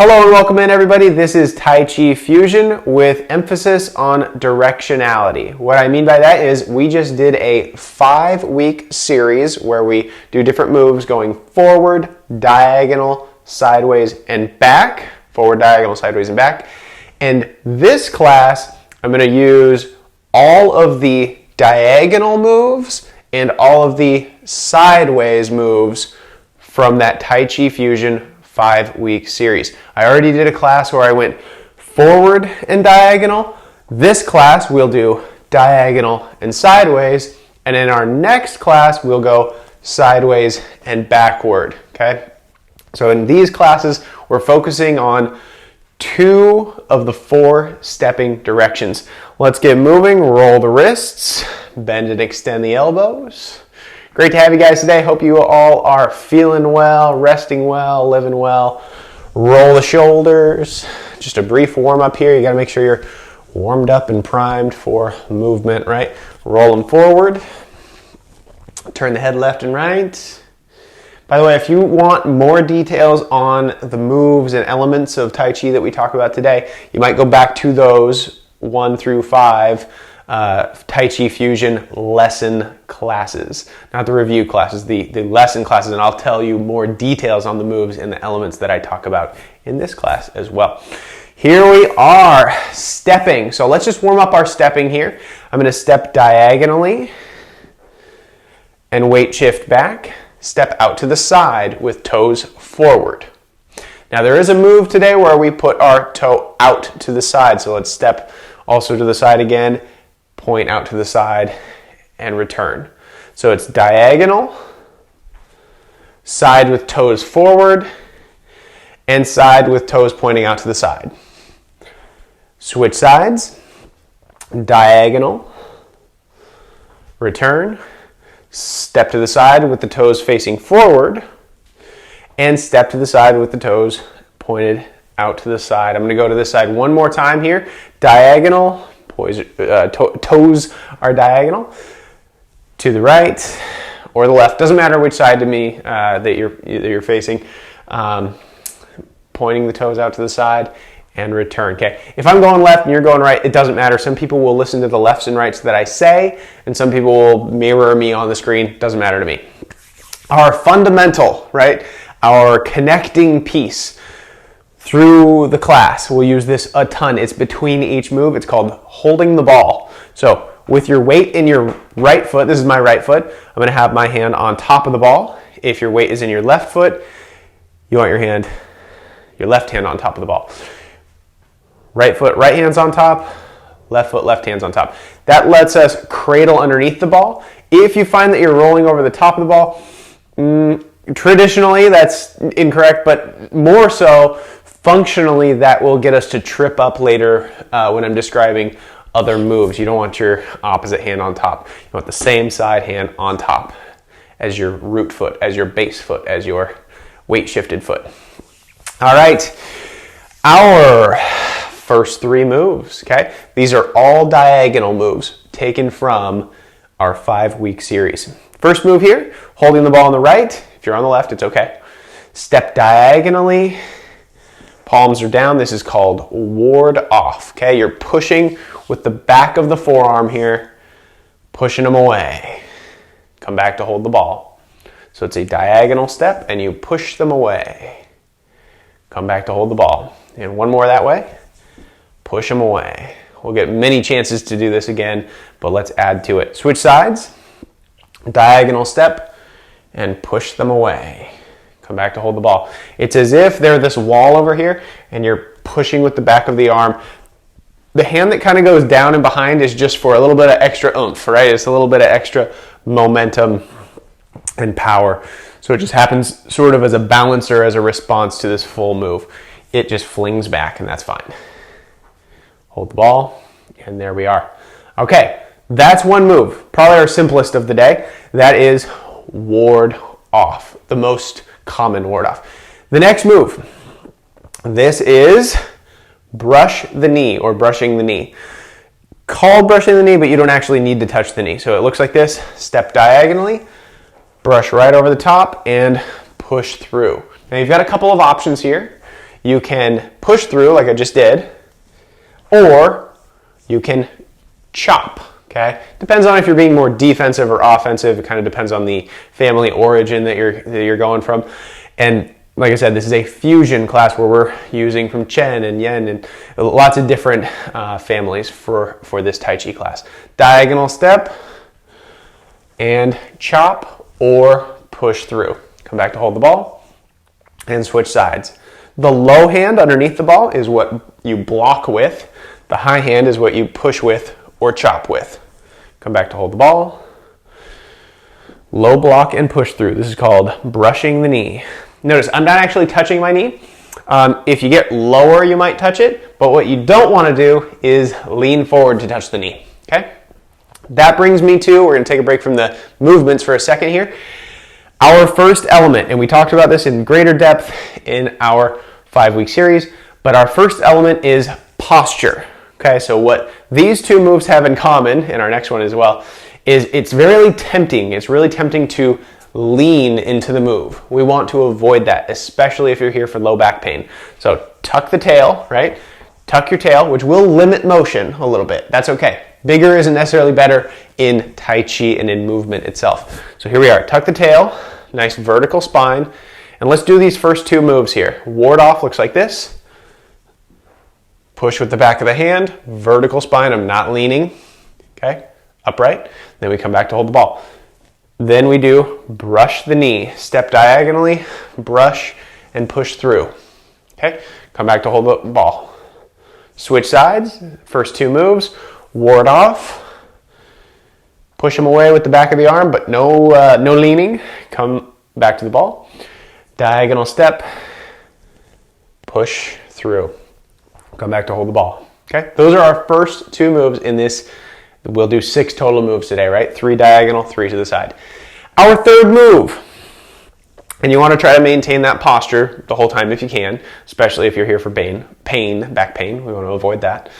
Hello and welcome in everybody. This is Tai Chi Fusion with emphasis on directionality. What I mean by that is we just did a 5-week series where we do different moves going forward, diagonal, sideways, and back. Forward, diagonal, sideways, and back. And this class, I'm going to use all of the diagonal moves and all of the sideways moves from that Tai Chi Fusion 5-week series. I already did a class where I went forward and diagonal. This class we'll do diagonal and sideways, and in our next class we'll go sideways and backward, okay? So in these classes we're focusing on 2 of the 4 stepping directions. Let's get moving. Roll the wrists, bend and extend the elbows. Great to have you guys today. Hope you all are feeling well, resting well, living well. Roll the shoulders. Just a brief warm up here. You got to make sure you're warmed up and primed for movement, right? Roll them forward. Turn the head left and right. By the way, if you want more details on the moves and elements of Tai Chi that we talk about today, you might go back to those 1 through 5 Tai Chi Fusion lesson classes, not the review classes, the lesson classes, and I'll tell you more details on the moves and the elements that I talk about in this class as well. Here we are, stepping. So let's just warm up our stepping here. I'm going to step diagonally and weight shift back. Step out to the side with toes forward. Now there is a move today where we put our toe out to the side, so let's step also to the side again, point out to the side, and return. So it's diagonal, side with toes forward, and side with toes pointing out to the side. Switch sides, diagonal, return, step to the side with the toes facing forward, and step to the side with the toes pointed out to the side. I'm going to go to this side one more time here. Diagonal, toes are diagonal to the right or the left. Doesn't matter which side to me that you're facing. Pointing the toes out to the side and return. Okay. If I'm going left and you're going right, it doesn't matter. Some people will listen to the lefts and rights that I say, and some people will mirror me on the screen. Doesn't matter to me. Our fundamental, right? Our connecting piece through the class. We'll use this a ton. It's between each move. It's called holding the ball. So with your weight in your right foot, this is my right foot, I'm going to have my hand on top of the ball. If your weight is in your left foot, you want your left hand on top of the ball. Right foot, right hand's on top, left foot, left hand's on top. That lets us cradle underneath the ball. If you find that you're rolling over the top of the ball, traditionally that's incorrect, but more so functionally that will get us to trip up later when I'm describing other moves. You don't want your opposite hand on top. You want the same side hand on top as your root foot, as your base foot, as your weight shifted foot. All right, our first 3 moves, okay? These are all diagonal moves taken from our 5-week series. First move here, holding the ball on the right. If you're on the left, it's okay. Step diagonally. Palms are down. This is called ward off, okay? You're pushing with the back of the forearm here, pushing them away. Come back to hold the ball. So it's a diagonal step, and you push them away. Come back to hold the ball. And one more that way. Push them away. We'll get many chances to do this again, but let's add to it. Switch sides. Diagonal step, and push them away. Come back to hold the ball. It's as if they're this wall over here and you're pushing with the back of the arm. The hand that kind of goes down and behind is just for a little bit of extra oomph, right? It's a little bit of extra momentum and power. So it just happens sort of as a balancer, as a response to this full move. It just flings back, and that's fine. Hold the ball, and there we are. Okay, that's one move. Probably our simplest of the day. That is ward off, the most common ward off. The next move, this is brush the knee or brushing the knee. Called brushing the knee, but you don't actually need to touch the knee. So it looks like this. Step diagonally, brush right over the top, and push through. Now you've got a couple of options here. You can push through like I just did, or you can chop, okay? Depends on if you're being more defensive or offensive. It kind of depends on the family origin that you're going from. And like I said, this is a fusion class where we're using from Chen and Yen and lots of different families for this Tai Chi class. Diagonal step and chop or push through. Come back to hold the ball and switch sides. The low hand underneath the ball is what you block with. The high hand is what you push with or chop with. Come back to hold the ball. Low block and push through. This is called brushing the knee. Notice I'm not actually touching my knee. If you get lower, you might touch it, but what you don't want to do is lean forward to touch the knee, okay? That brings me to, we're going to take a break from the movements for a second here. Our first element, and we talked about this in greater depth in our 5-week series, but our first element is posture. Okay, so what these two moves have in common, and our next one as well, is it's really tempting. It's really tempting to lean into the move. We want to avoid that, especially if you're here for low back pain. So tuck the tail, right? Tuck your tail, which will limit motion a little bit. That's okay. Bigger isn't necessarily better in Tai Chi and in movement itself. So here we are. Tuck the tail, nice vertical spine, and let's do these first two moves here. Ward off looks like this. Push with the back of the hand, vertical spine, I'm not leaning, okay, upright. Then we come back to hold the ball. Then we do brush the knee, step diagonally, brush, and push through, okay? Come back to hold the ball. Switch sides, first two moves, ward off, push them away with the back of the arm, but no leaning. Come back to the ball, diagonal step, push through. Come back to hold the ball. Okay, those are our first two moves in this. We'll do 6 total moves today, right? 3 diagonal, 3 to the side. Our third move, and you want to try to maintain that posture the whole time if you can, especially if you're here for back pain. We want to avoid that.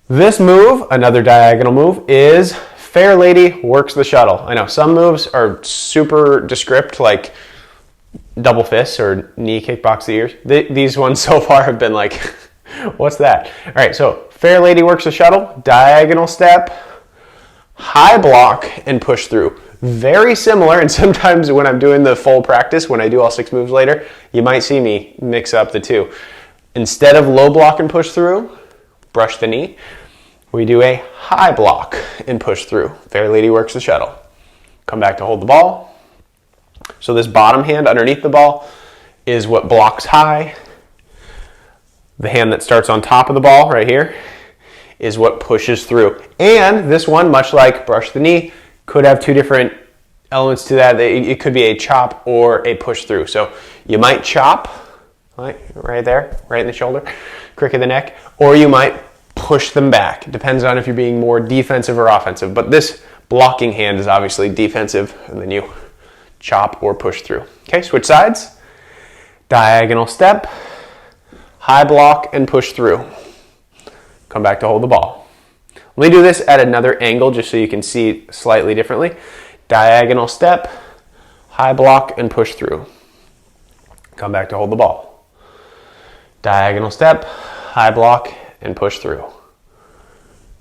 This move, another diagonal move, is Fair Lady Works the Shuttle. I know some moves are super descript, like double fists or knee kickbox the ears. These ones so far have been like, what's that? All right, so Fair Lady Works the Shuttle, diagonal step, high block, and push through. Very similar, and sometimes when I'm doing the full practice, when I do all 6 moves later, you might see me mix up the two. Instead of low block and push through, brush the knee, we do a high block and push through. Fair Lady Works the Shuttle. Come back to hold the ball. So this bottom hand underneath the ball is what blocks high. The hand that starts on top of the ball right here is what pushes through. And this one, much like brush the knee, could have 2 different elements to that. It could be a chop or a push through. So you might chop, right there, right in the shoulder, crick of the neck, or you might push them back. It depends on if you're being more defensive or offensive. But this blocking hand is obviously defensive, and then you chop or push through. Okay, switch sides. Diagonal step, high block, and push through. Come back to hold the ball. Let me do this at another angle just so you can see slightly differently. Diagonal step, high block, and push through. Come back to hold the ball. Diagonal step, high block, and push through.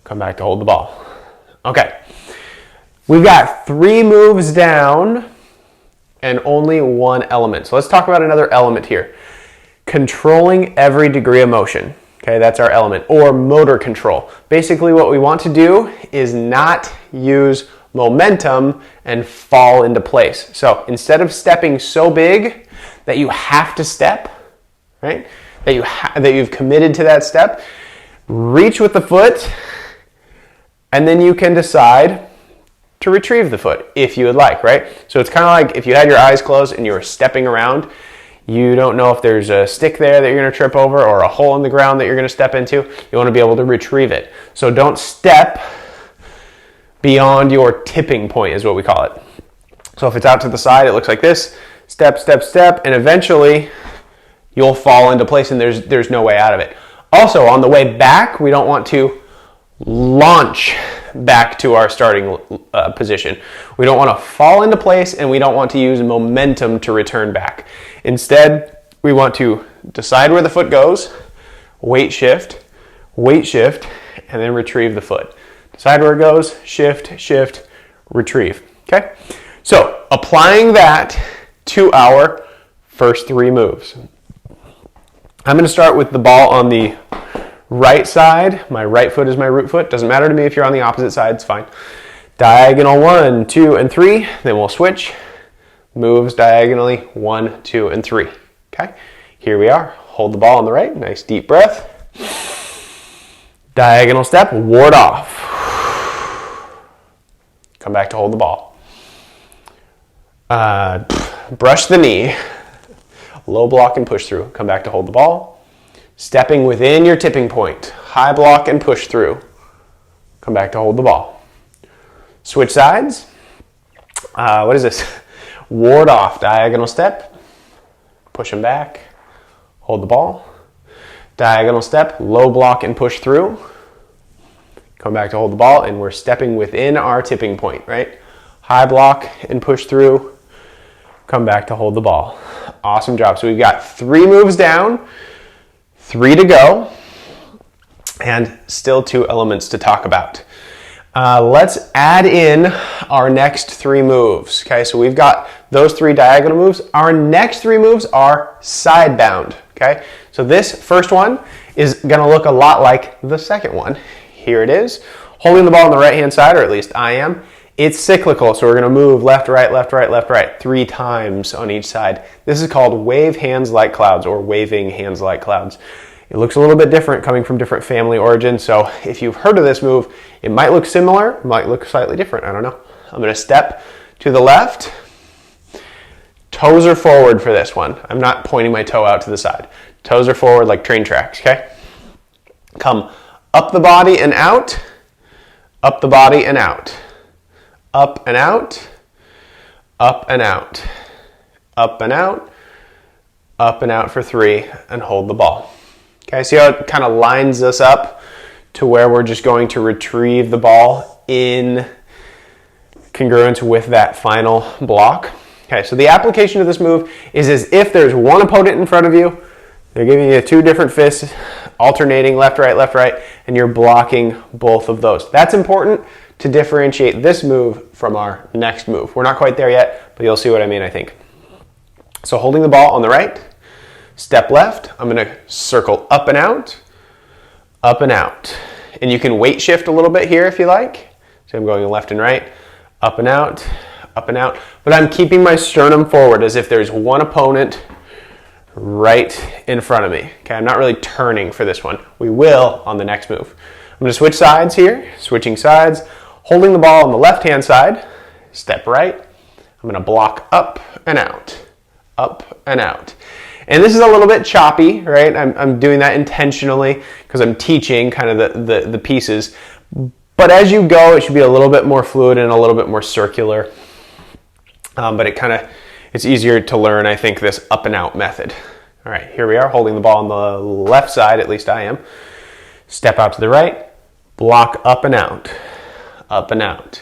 Come back to hold the ball. Okay, we've got 3 moves down and only 1 element. So let's talk about another element here. Controlling every degree of motion. Okay, that's our element, or motor control. Basically what we want to do is not use momentum and fall into place. So instead of stepping so big that you have to step, right? That you've committed to that step, reach with the foot, and then you can decide to retrieve the foot if you would like, right? So it's kind of like if you had your eyes closed and you were stepping around, you don't know if there's a stick there that you're going to trip over or a hole in the ground that you're going to step into. You want to be able to retrieve it. So don't step beyond your tipping point is what we call it. So if it's out to the side, it looks like this. Step, step, step, and eventually you'll fall into place and there's no way out of it. Also, on the way back, we don't want to launch back to our starting position. We don't want to fall into place and we don't want to use momentum to return back. Instead, we want to decide where the foot goes, weight shift, and then retrieve the foot. Decide where it goes, shift, shift, retrieve. Okay? So applying that to our first 3 moves. I'm going to start with the ball on the right side. My right foot is my root foot. Doesn't matter to me if you're on the opposite side, it's fine. Diagonal 1, 2, and 3. Then we'll switch. Moves diagonally 1, 2, and 3. Okay? Here we are. Hold the ball on the right. Nice deep breath. Diagonal step, ward off. Come back to hold the ball. Brush the knee. Low block and push through. Come back to hold the ball. Stepping within your tipping point. High block and push through. Come back to hold the ball. Switch sides. What is this? Ward off. Diagonal step. Push him back. Hold the ball. Diagonal step. Low block and push through. Come back to hold the ball, and we're stepping within our tipping point, right? High block and push through. Come back to hold the ball. Awesome job. So we've got 3 moves down, 3 to go, and still 2 elements to talk about. Let's add in our next 3 moves. Okay, so we've got those 3 diagonal moves. Our next 3 moves are side bound. Okay, so this first one is going to look a lot like the second one. Here it is. Holding the ball on the right-hand side, or at least I am. It's cyclical, so we're going to move left, right, left, right, left, right 3 times on each side. This is called wave hands like clouds, or waving hands like clouds. It looks a little bit different coming from different family origins, so if you've heard of this move, it might look similar, it might look slightly different, I don't know. I'm going to step to the left. Toes are forward for this one. I'm not pointing my toe out to the side. Toes are forward like train tracks, okay? Come up the body and out, up the body and out, up and out, up and out, up and out, up and out for 3, and hold the ball. Okay, see how it kind of lines us up to where we're just going to retrieve the ball in congruence with that final block. Okay, so the application of this move is as if there's one opponent in front of you. They're giving you 2 different fists, alternating left, right, and you're blocking both of those. That's important to differentiate this move from our next move. We're not quite there yet, but you'll see what I mean, I think. So holding the ball on the right, step left, I'm going to circle up and out, and you can weight shift a little bit here if you like. So I'm going left and right, up and out, but I'm keeping my sternum forward as if there's one opponent right in front of me. Okay, I'm not really turning for this one. We will on the next move. I'm going to switch sides here, switching sides, holding the ball on the left-hand side, step right. I'm going to block up and out, And this is a little bit choppy, right? I'm doing that intentionally because I'm teaching kind of the pieces. But as you go, it should be a little bit more fluid and a little bit more circular. But it's easier to learn, I think, this up and out method. All right, here we are, holding the ball on the left side, at least I am. Step out to the right, block up and out, up and out,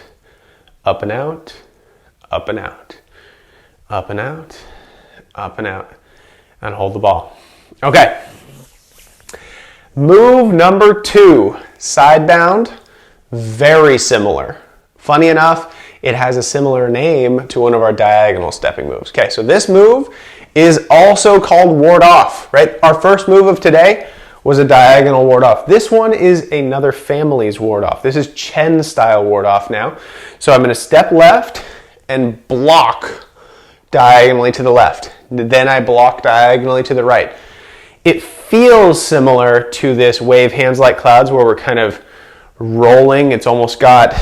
up and out, up and out, up and out, up and out, and hold the ball. Okay. Move number 2, side bound, very similar. Funny enough, it has a similar name to one of our diagonal stepping moves. Okay, so this move is also called ward off, right? Our first move of today was a diagonal ward off. This one is another family's ward off. This is Chen style ward off now. So I'm going to step left and block diagonally to the left. Then I block diagonally to the right. It feels similar to this wave hands like clouds where we're kind of rolling. It's almost got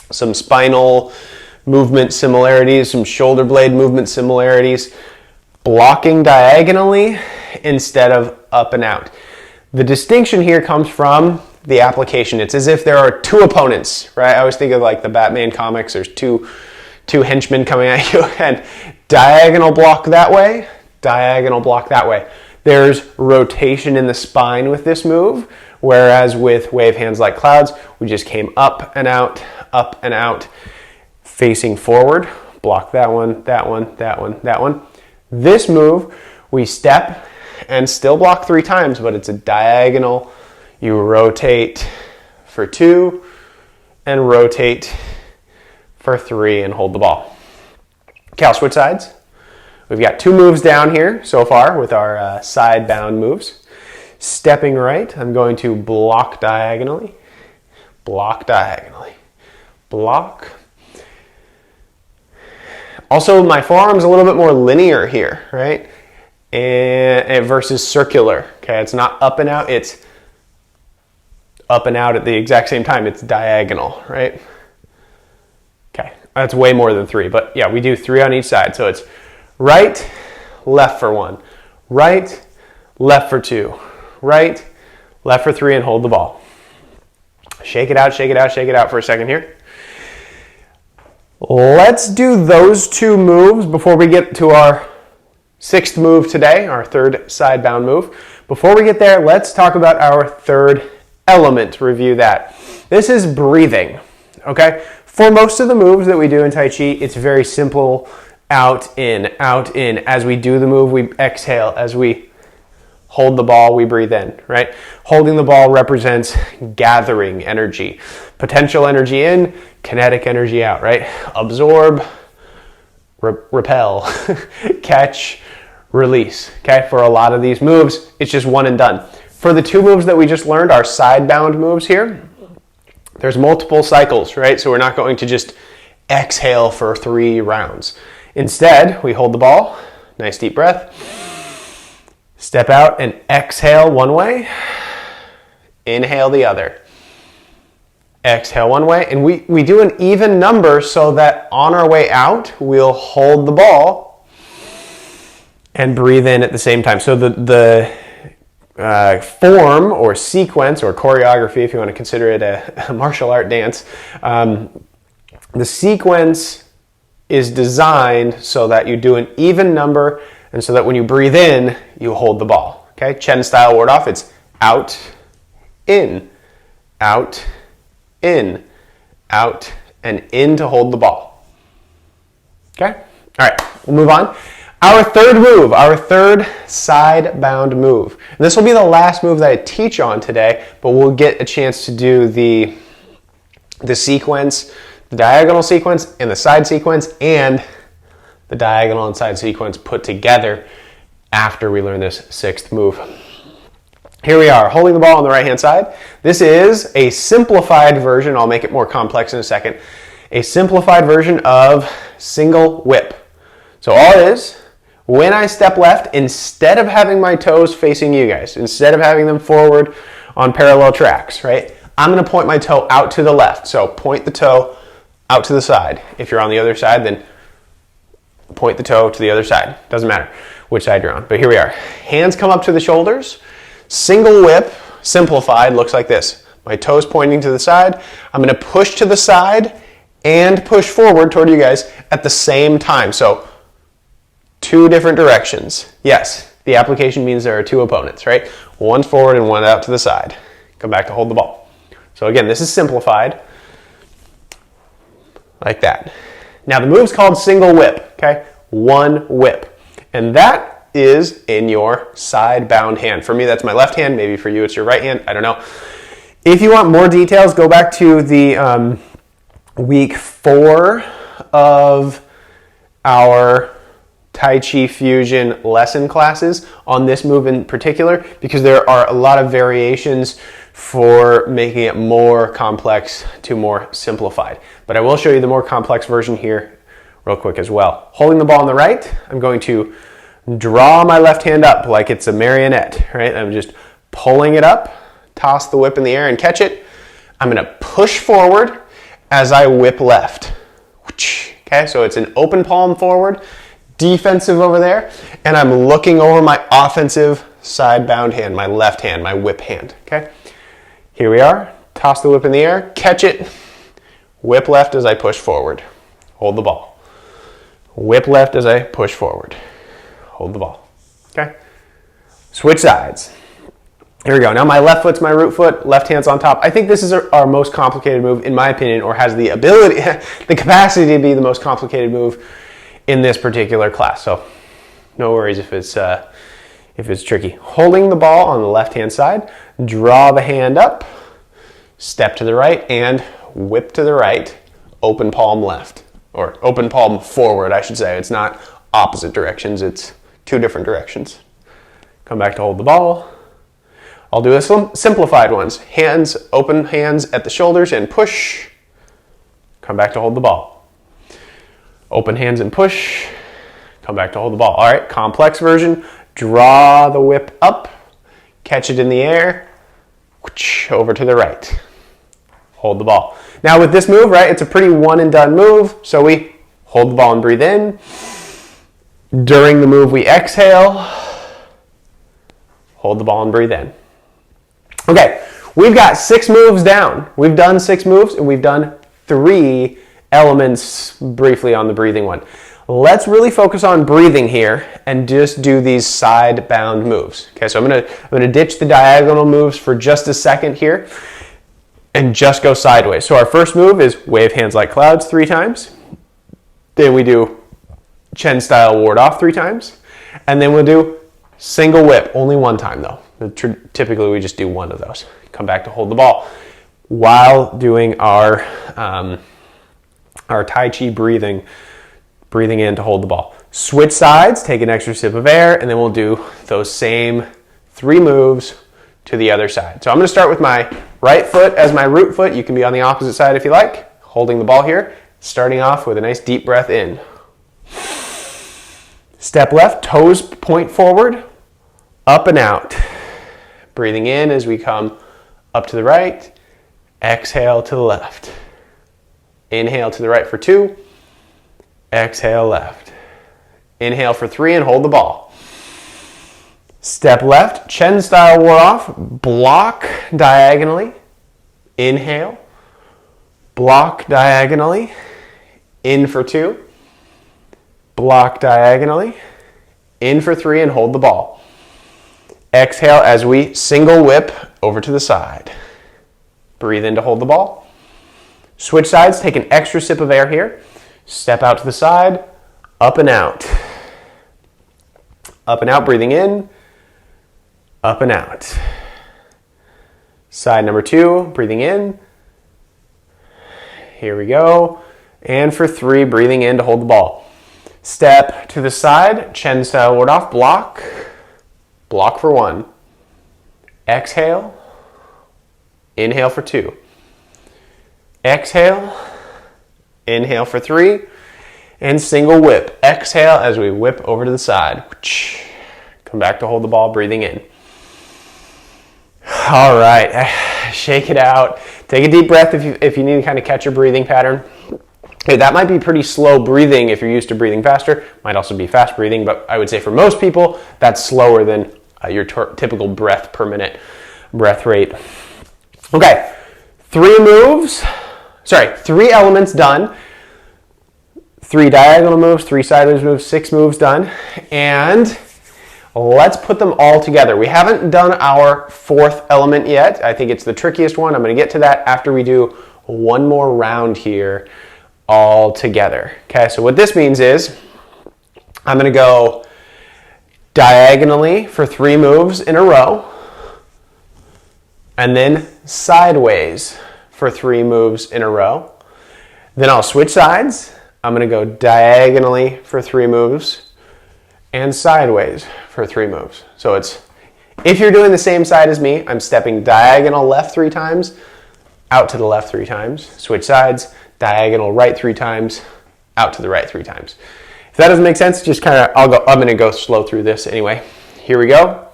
some spinal movement similarities, some shoulder blade movement similarities, blocking diagonally instead of up and out. The distinction here comes from the application. It's as if there are 2 opponents, right? I always think of like the Batman comics. There's two henchmen coming at you, and diagonal block that way, diagonal block that way. There's rotation in the spine with this move, whereas with wave hands like clouds, we just came up and out, facing forward. Block that one, that one, that one, that one. This move, We step and still block 3 times, but it's a diagonal. You rotate for 2 and rotate for 3 and hold the ball. Okay, I'll switch sides. We've got 2 moves down here so far with our side bound moves. Stepping right, I'm going to block diagonally, block, block. Also, my forearm's a little bit more linear here, right? And versus circular. Okay, it's not up and out, it's up and out at the exact same time. It's diagonal, right? Okay, that's way more than 3, but yeah, we do 3 on each side. So it's right, left for 1, right, left for 2, right, left for 3, and hold the ball. Shake it out, shake it out, shake it out for a second here. Let's do those 2 moves before we get to our 6th move today, our 3rd side bound move. Before we get there, let's talk about our 3rd element. Review that. This is breathing, okay? For most of the moves that we do in Tai Chi, it's very simple. Out, in, out, in. As we do the move, we exhale. As we hold the ball, we breathe in, right? Holding the ball represents gathering energy. Potential energy in, kinetic energy out, right? Absorb, repel, catch, release, okay? For a lot of these moves, it's just one and done. For the 2 moves that we just learned, our side bound moves here, there's multiple cycles, right? So we're not going to just exhale for 3 rounds. Instead, we hold the ball, nice deep breath, step out and exhale one way, inhale the other. Exhale one way, and we do an even number so that on our way out, we'll hold the ball and breathe in at the same time. So the form or sequence or choreography, if you want to consider it a martial art dance, the sequence is designed so that you do an even number and so that when you breathe in, you hold the ball. Okay, Chen style ward off, it's out, in, out, in, out, and in to hold the ball. Okay? All right, we'll move on. Our 3rd move, our 3rd side bound move. And this will be the last move that I teach on today, but we'll get a chance to do the sequence, the diagonal sequence and the side sequence, and the diagonal and side sequence put together after we learn this 6th move. Here we are, holding the ball on the right-hand side. This is a simplified version, I'll make it more complex in a second, a simplified version of single whip. So all it is, when I step left, instead of having my toes facing you guys, instead of having them forward on parallel tracks, right, I'm going to point my toe out to the left. So point the toe out to the side. If you're on the other side, then point the toe to the other side. Doesn't matter which side you're on. But here we are. Hands come up to the shoulders. Single whip, simplified, looks like this. My toes pointing to the side. I'm going to push to the side and push forward toward you guys at the same time. So 2 different directions. Yes, the application means there are 2 opponents, right? One's forward and one out to the side. Come back to hold the ball. So again, this is simplified like that. Now the move's called single whip, okay? 1 whip. And that is in your side bound hand. For me, that's my left hand. Maybe for you, it's your right hand. I don't know. If you want more details, go back to the week 4 of our Tai Chi Fusion lesson classes on this move in particular, because there are a lot of variations for making it more complex to more simplified. But I will show you the more complex version here real quick as well. Holding the ball on the right, I'm going to draw my left hand up like it's a marionette, right? I'm just pulling it up, toss the whip in the air and catch it. I'm going to push forward as I whip left. Okay, so it's an open palm forward, defensive over there, and I'm looking over my offensive side bound hand, my left hand, my whip hand. Okay, here we are. Toss the whip in the air, catch it, whip left as I push forward. Hold the ball. Whip left as I push forward. Hold the ball. Okay? Switch sides. Here we go. Now my left foot's my root foot, left hand's on top. I think this is our most complicated move, in my opinion, or has the ability, the capacity to be the most complicated move in this particular class. So no worries if it's if it's tricky. Holding the ball on the left-hand side, draw the hand up, step to the right, and whip to the right, open palm left. Or open palm forward, I should say. It's not opposite directions, it's two different directions. Come back to hold the ball. I'll do a simplified ones. Hands, open hands at the shoulders and push. Come back to hold the ball. Open hands and push. Come back to hold the ball. All right, complex version. Draw the whip up. Catch it in the air. Over to the right. Hold the ball. Now with this move, right, it's a pretty one and done move. So we hold the ball and breathe in. During the move, we exhale. Hold the ball and breathe in. Okay, we've got 6 moves down. We've done 6 moves and we've done 3 elements briefly on the breathing one. Let's really focus on breathing here and just do these side bound moves. Okay, so I'm gonna ditch the diagonal moves for just a second here and just go sideways. So our first move is wave hands like clouds 3 times. Then we do Chen style ward off 3 times. And then we'll do single whip, only 1 time though. Typically we just do 1 of those. Come back to hold the ball while doing our Tai Chi breathing in to hold the ball. Switch sides, take an extra sip of air, and then we'll do those same 3 moves to the other side. So I'm gonna start with my right foot as my root foot. You can be on the opposite side if you like. Holding the ball here, starting off with a nice deep breath in. Step left, toes point forward, up and out. Breathing in as we come up to the right, exhale to the left. Inhale to the right for 2, exhale left. Inhale for 3 and hold the ball. Step left, Chen style ward off, block diagonally. Inhale, block diagonally. In for 2, block diagonally. In for 3 and hold the ball. Exhale as we single whip over to the side. Breathe in to hold the ball. Switch sides, take an extra sip of air here. Step out to the side, up and out. Up and out, breathing in, up and out. Side number 2, breathing in. Here we go. And for 3, breathing in to hold the ball. Step to the side, Chen style ward off, block. Block for 1. Exhale. Inhale for 2. Exhale. Inhale for 3. And single whip. Exhale as we whip over to the side. Come back to hold the ball, breathing in. All right, shake it out. Take a deep breath if you need to kind of catch your breathing pattern. Okay, that might be pretty slow breathing if you're used to breathing faster. Might also be fast breathing, but I would say for most people, that's slower than your typical breath per minute breath rate. Okay, 3 elements done. 3 diagonal moves, 3 sideways moves, 6 moves done. And let's put them all together. We haven't done our 4th element yet. I think it's the trickiest one. I'm going to get to that after we do one more round here all together. Okay, so what this means is I'm going to go diagonally for 3 moves in a row, and then sideways for 3 moves in a row. Then I'll switch sides. I'm going to go diagonally for 3 moves and sideways for 3 moves. So it's, if you're doing the same side as me, I'm stepping diagonal left 3 times, out to the left 3 times, switch sides, diagonal right 3 times, out to the right 3 times. If that doesn't make sense, just kind of, I'm going to go slow through this anyway. Here we go.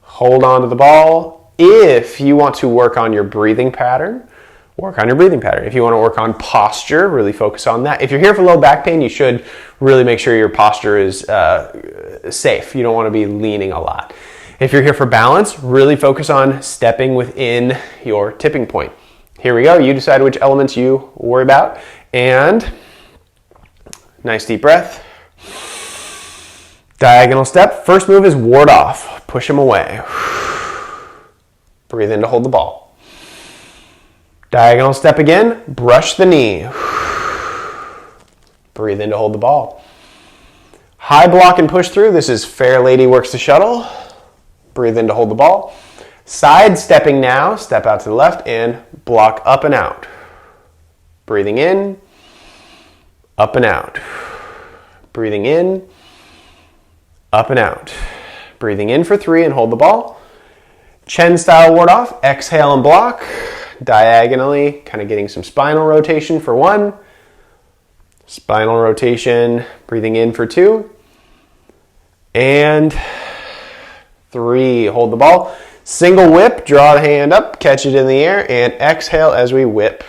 Hold on to the ball. If you want to work on your breathing pattern, work on your breathing pattern. If you want to work on posture, really focus on that. If you're here for low back pain, you should really make sure your posture is safe. You don't want to be leaning a lot. If you're here for balance, really focus on stepping within your tipping point. Here we go. You decide which elements you worry about. And nice deep breath. Diagonal step. First move is ward off. Push them away. Breathe in to hold the ball. Diagonal step again. Brush the knee. Breathe in to hold the ball. High block and push through. This is Fair Lady works the shuttle. Breathe in to hold the ball. Side stepping now, step out to the left and block up and out. Breathing in, up and out. Breathing in, up and out. Breathing in for 3 and hold the ball. Chen style ward off, exhale and block. Diagonally, kind of getting some spinal rotation for 1. Spinal rotation, breathing in for 2. And 3, hold the ball. Single whip, draw the hand up, catch it in the air, and exhale as we whip.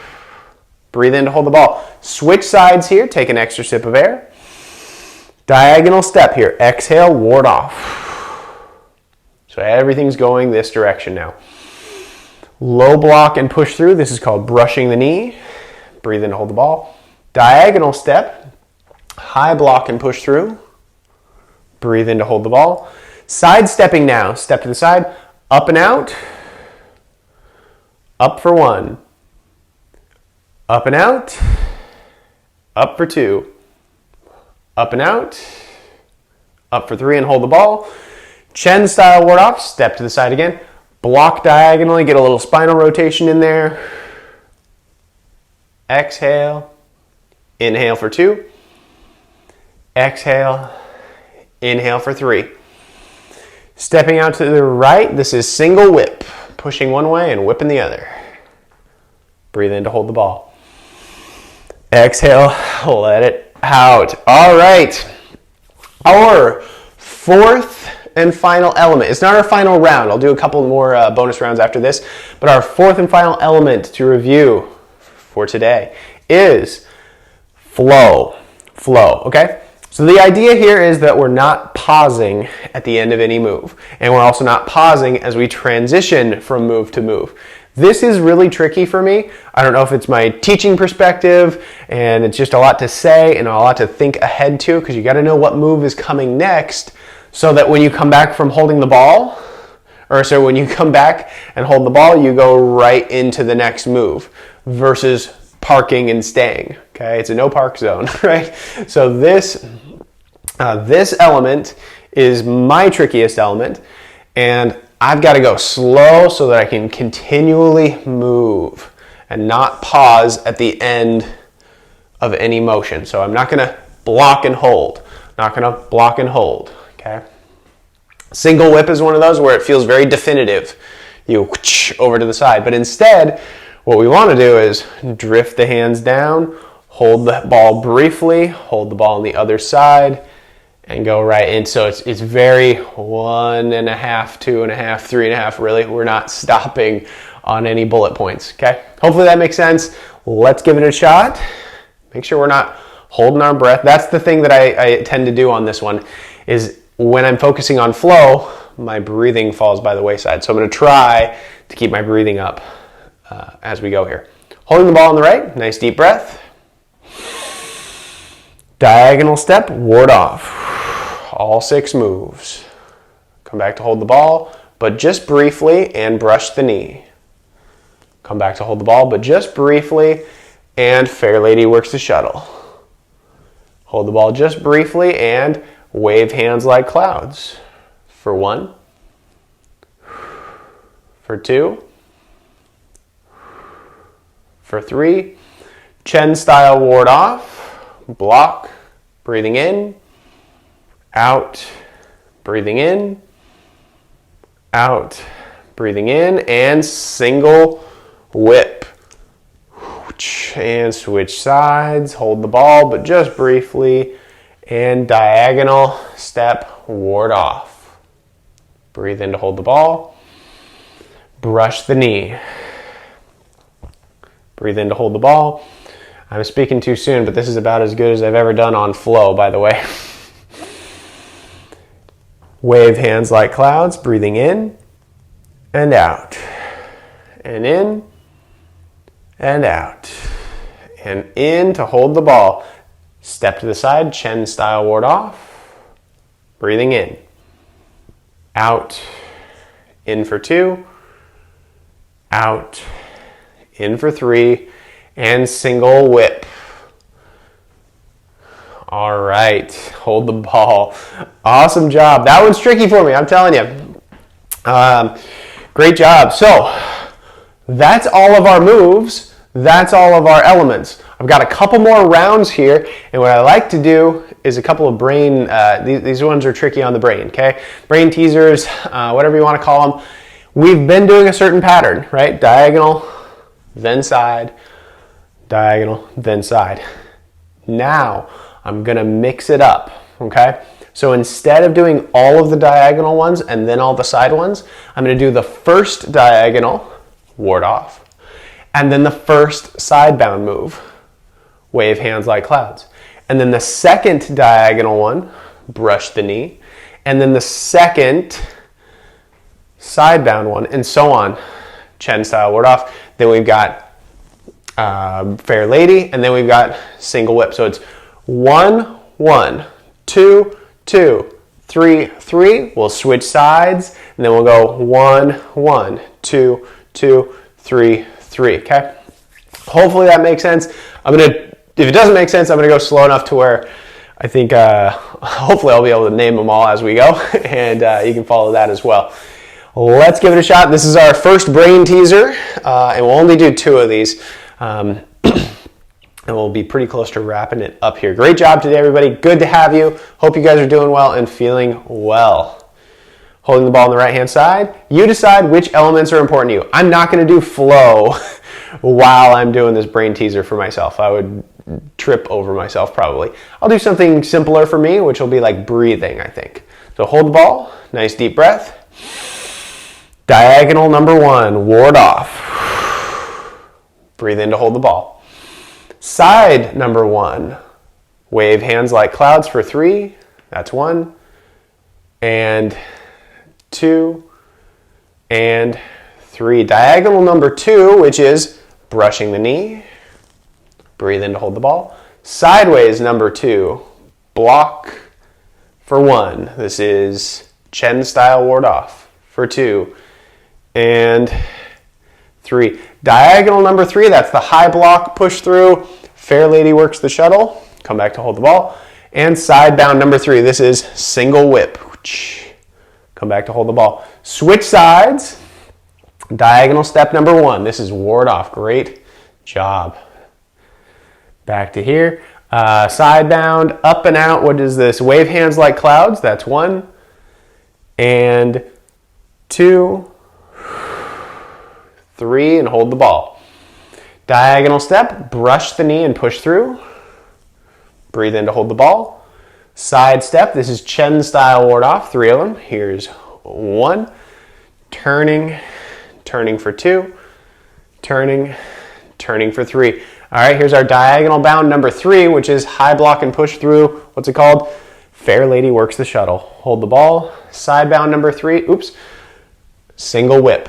Breathe in to hold the ball. Switch sides here, take an extra sip of air. Diagonal step here, exhale, ward off. So everything's going this direction now. Low block and push through, this is called brushing the knee. Breathe in to hold the ball. Diagonal step, high block and push through. Breathe in to hold the ball. Side stepping now, step to the side, up and out. Up for 1. Up and out. Up for 2. Up and out. Up for 3 and hold the ball. Chen style ward off, step to the side again. Block diagonally, get a little spinal rotation in there. Exhale. Inhale for 2. Exhale. Inhale for 3. Stepping out to the right, this is single whip. Pushing one way and whipping the other. Breathe in to hold the ball. Exhale, let it out. All right. Our fourth and final element. It's not our final round. I'll do a couple more bonus rounds after this. But our fourth and final element to review for today is flow. Flow, okay? So the idea here is that we're not pausing at the end of any move. And we're also not pausing as we transition from move to move. This is really tricky for me. I don't know if it's my teaching perspective and it's just a lot to say and a lot to think ahead to, because you got to know what move is coming next so that when you come back from holding the ball, so when you come back and hold the ball, you go right into the next move versus parking and staying. Okay, it's a no park zone, right? So this element is my trickiest element, and I've got to go slow so that I can continually move and not pause at the end of any motion. So I'm not going to block and hold. Not going to block and hold. Okay. Single whip is one of those where it feels very definitive. You over to the side, but instead, what we want to do is drift the hands down, hold the ball briefly, hold the ball on the other side, and go right in. So it's very 1.5, 2.5, 3.5. Really, we're not stopping on any bullet points. Okay. Hopefully that makes sense. Let's give it a shot. Make sure we're not holding our breath. That's the thing that I tend to do on this one, is when I'm focusing on flow, my breathing falls by the wayside. So I'm going to try to keep my breathing up as we go here. Holding the ball on the right, nice deep breath. Diagonal step, ward off. All 6 moves. Come back to hold the ball, but just briefly, and brush the knee. Come back to hold the ball, but just briefly, and Fair Lady works the shuttle. Hold the ball just briefly, and wave hands like clouds. For 1. For 2. For 3, Chen style ward off, block, breathing in, out, breathing in, out, breathing in, and single whip. And switch sides, hold the ball, but just briefly, and diagonal step, ward off. Breathe in to hold the ball, brush the knee. Breathe in to hold the ball. I'm speaking too soon, but this is about as good as I've ever done on flow, by the way. Wave hands like clouds, breathing in and out. And in and out. And in to hold the ball. Step to the side, Chen style ward off. Breathing in. Out. In for 2. Out. In for 3, and single whip. All right, hold the ball. Awesome job. That one's tricky for me, I'm telling you. Great job. So that's all of our moves. That's all of our elements. I've got a couple more rounds here, and what I like to do is a couple of brain, these ones are tricky on the brain, okay? Brain teasers, whatever you want to call them. We've been doing a certain pattern, right? Diagonal, then side, diagonal, then side. Now, I'm going to mix it up, okay? So instead of doing all of the diagonal ones and then all the side ones, I'm going to do the first diagonal, ward off, and then the first side bound move, wave hands like clouds. And then the second diagonal one, brush the knee, and then the second side bound one, and so on, Chen style ward off. Then we've got fair lady, and then we've got single whip. So it's 1, 1, 2, 2, 3, 3. We'll switch sides, and then we'll go 1, 1, 2, 2, 3, 3. Okay. Hopefully that makes sense. If it doesn't make sense, I'm gonna go slow enough to where I think hopefully I'll be able to name them all as we go, and you can follow that as well. Let's give it a shot. This is our first brain teaser, and we'll only do 2 of these. And we'll be pretty close to wrapping it up here. Great job today, everybody. Good to have you. Hope you guys are doing well and feeling well. Holding the ball on the right-hand side. You decide which elements are important to you. I'm not going to do flow while I'm doing this brain teaser for myself. I would trip over myself probably. I'll do something simpler for me, which will be like breathing, I think. So hold the ball. Nice deep breath. Diagonal number 1, ward off. Breathe in to hold the ball. Side number 1, wave hands like clouds for 3. That's 1. And 2. And 3. Diagonal number 2, which is brushing the knee. Breathe in to hold the ball. Sideways number 2, block for 1. This is Chen style ward off for 2. And 3. Diagonal number 3, that's the high block, push through. Fair lady works the shuttle. Come back to hold the ball. And side bound number 3, this is single whip. Come back to hold the ball. Switch sides. Diagonal step number 1, this is ward off. Great job. Back to here. Side bound, up and out. What is this? Wave hands like clouds. That's 1. And 2. 3, and hold the ball. Diagonal step, brush the knee and push through. Breathe in to hold the ball. Side step, this is Chen style ward off, 3 of them. Here's 1. Turning, turning for 2. Turning, turning for 3. All right, here's our diagonal bound number 3, which is high block and push through. What's it called? Fair lady works the shuttle. Hold the ball. Side bound number 3, oops. Single whip.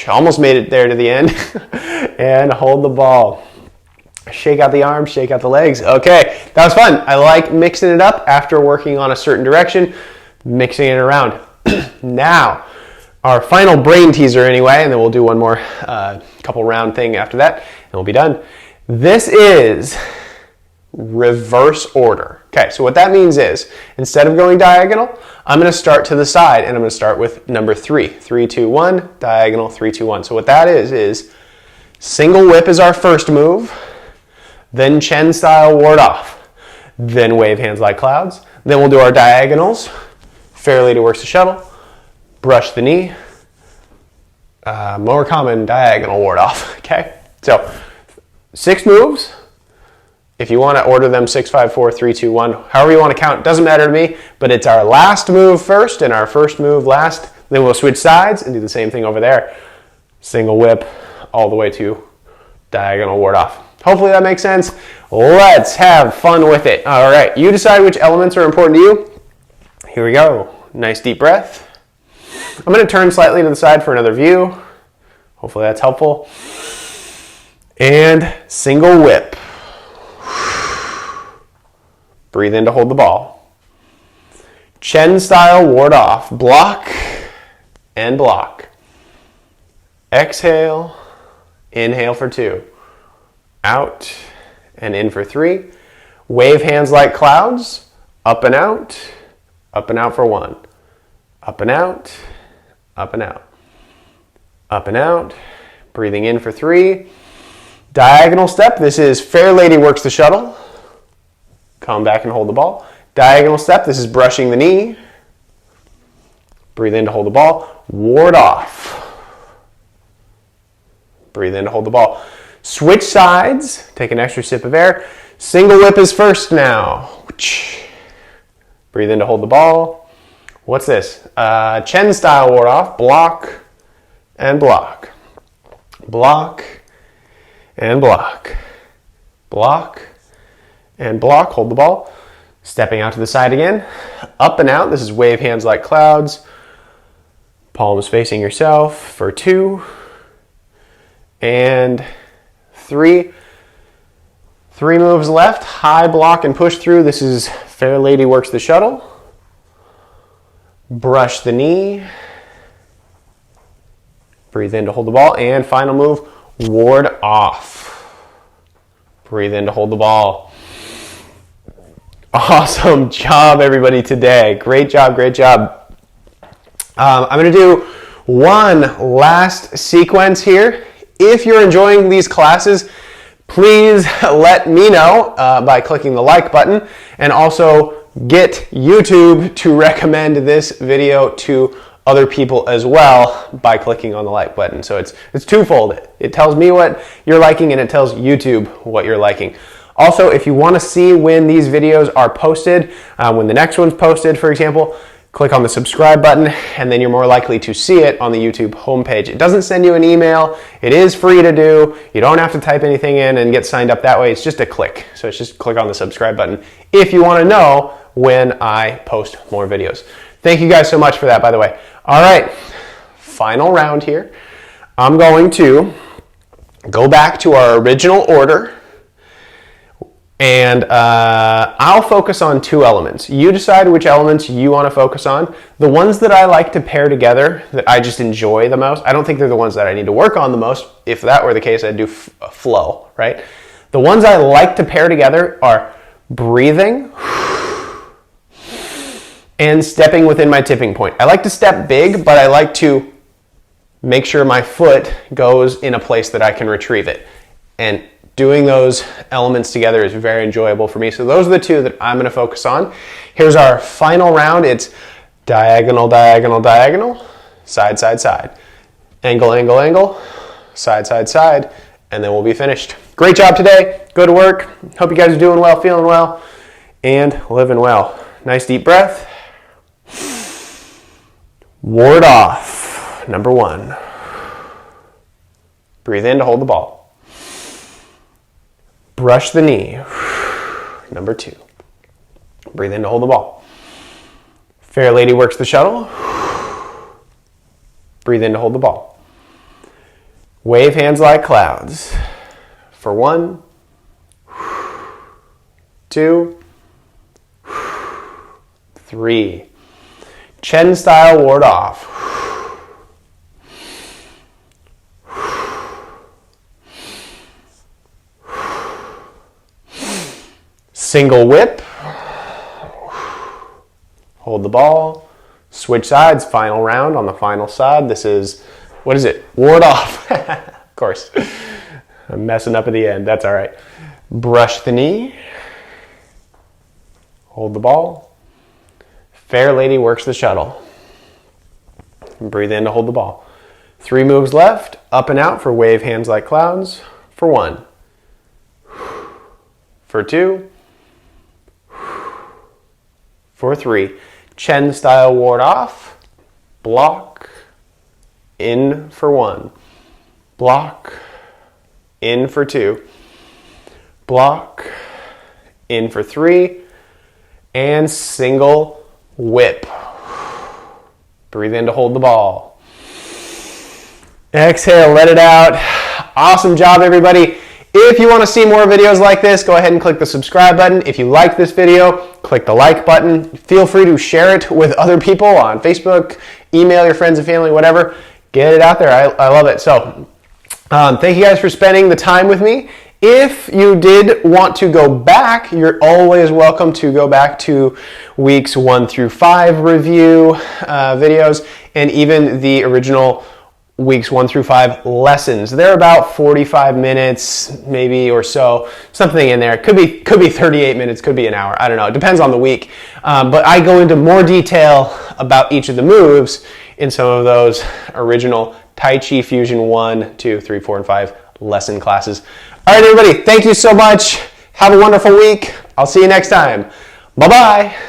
Almost made it there to the end. And hold the ball. Shake out the arms, shake out the legs. Okay, that was fun. I like mixing it up after working on a certain direction, mixing it around. Now, our final brain teaser anyway, and then we'll do one more couple round thing after that, and we'll be done. This is reverse order. Okay, so what that means is, instead of going diagonal, I'm going to start to the side, and I'm going to start with number 3. 3, 2, 1, diagonal, 3, 2, 1. So what that is single whip is our first move, then Chen style ward off, then wave hands like clouds, then we'll do our diagonals, fair lady works the shuttle, brush the knee, more common diagonal ward off, okay? So 6 moves. If you want to order them 6, 5, 4, 3, 2, 1, however you want to count, doesn't matter to me, but it's our last move first and our first move last. Then we'll switch sides and do the same thing over there. Single whip all the way to diagonal ward off. Hopefully that makes sense. Let's have fun with it. All right, you decide which elements are important to you. Here we go. Nice deep breath. I'm going to turn slightly to the side for another view. Hopefully that's helpful. And single whip. Breathe in to hold the ball. Chen style ward off. Block and block. Exhale. Inhale for 2. Out and in for 3. Wave hands like clouds. Up and out for 1. Up and out up and out. Up and out. Breathing in for 3. Diagonal step. This is Fair Lady works the shuttle. Come back and hold the ball. Diagonal step. This is brushing the knee. Breathe in to hold the ball. Ward off. Breathe in to hold the ball. Switch sides. Take an extra sip of air. Single whip is first now. Breathe in to hold the ball. What's this? Chen style ward off. Block and block. Block and block. Block and block. Hold the ball. Stepping out to the side again. Up and out. This is wave hands like clouds. Palms facing yourself for 2 and 3. 3 moves left. High block and push through. This is Fair Lady works the shuttle. Brush the knee. Breathe in to hold the ball. And final move, ward off. Breathe in to hold the ball. Awesome job, everybody, today. Great job, great job. I'm going to do one last sequence here. If you're enjoying these classes, please let me know by clicking the like button, and also get YouTube to recommend this video to other people as well by clicking on the like button. So it's twofold. It tells me what you're liking, and it tells YouTube what you're liking. Also, if you want to see when these videos are posted, when the next one's posted, for example, click on the subscribe button, and then you're more likely to see it on the YouTube homepage. It doesn't send you an email. It is free to do. You don't have to type anything in and get signed up that way. It's just a click. So it's just click on the subscribe button if you want to know when I post more videos. Thank you guys so much for that, by the way. All right, final round here. I'm going to go back to our original order, and I'll focus on 2 elements. You decide which elements you want to focus on. The ones that I like to pair together, that I just enjoy the most, I don't think they're the ones that I need to work on the most. If that were the case, I'd do flow, right? The ones I like to pair together are breathing and stepping within my tipping point. I like to step big, but I like to make sure my foot goes in a place that I can retrieve it. And doing those elements together is very enjoyable for me. So those are the 2 that I'm going to focus on. Here's our final round. It's diagonal, diagonal, diagonal, side, side, side. Angle, angle, angle, side, side, side, and then we'll be finished. Great job today. Go to work. Hope you guys are doing well, feeling well, and living well. Nice deep breath. Ward off. Number 1. Breathe in to hold the ball. Brush the knee. Number 2. Breathe in to hold the ball. Fair Lady works the shuttle. Breathe in to hold the ball. Wave hands like clouds. For 1, 2, 3. Chen style ward off. Single whip. Hold the ball. Switch sides. Final round on the final side. This is, what is it? Ward off. Of course. I'm messing up at the end. That's all right. Brush the knee. Hold the ball. Fair Lady works the shuttle. Breathe in to hold the ball. 3 moves left. Up and out for wave hands like clouds. For 1. For 2. For 3. Chen style ward off. Block. In for 1. Block. In for 2. Block. In for 3. And single whip. Breathe in to hold the ball. Exhale, let it out. Awesome job, everybody. If you want to see more videos like this, go ahead and click the subscribe button. If you like this video, click the like button. Feel free to share it with other people on Facebook, email your friends and family, whatever. Get it out there. I love it. So thank you guys for spending the time with me. If you did want to go back, you're always welcome to go back to weeks 1 through 5 review videos, and even the original weeks 1 through 5 lessons. They're about 45 minutes maybe or so, something in there. Could be 38 minutes, could be an hour. I don't know. It depends on the week. But I go into more detail about each of the moves in some of those original Tai Chi Fusion 1, 2, 3, 4, and 5 lesson classes. All right, everybody. Thank you so much. Have a wonderful week. I'll see you next time. Bye-bye.